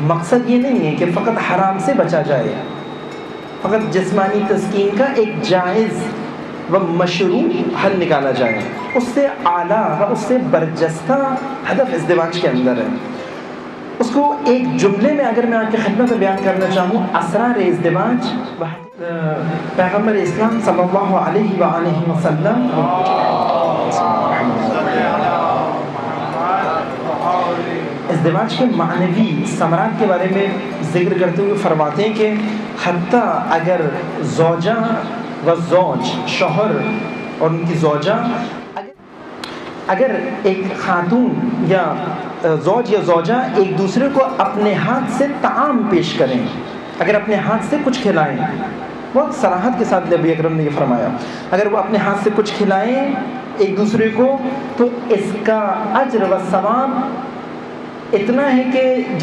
मकसद ये नहीं है कि फ़कत हराम से बचा जाए, फ़कत जिस्मानी तस्कीन का एक जायज़ व मशरू हल निकाला जाए। उससे आला व उससे बरजस्ता हदफ इज़्दिवाज के अंदर है। उसको एक जुमले में अगर मैं आपकी खिदमत में बयान करना चाहूँ, असरार इज़्दिवाज पैगम्बर इस्लाम सल्लल्लाहु अलैहि वसल्लम इज़्दिवाज के मानवी समरात के बारे में ज़िक्र करते हुए फरमाते हैं कि हत्ता अगर ज़ौजा व ज़ौज, शौहर और उनकी ज़ौजा, अगर एक खातून या ज़ौज या ज़ौजा एक दूसरे को अपने हाथ से ताम पेश करें, अगर अपने हाथ से कुछ खिलाएं, बहुत सराहत के साथ नबी अकरम ने ये फरमाया, अगर वो अपने हाथ से कुछ खिलाएं एक दूसरे को तो इसका अज्र व सवाब इतना है कि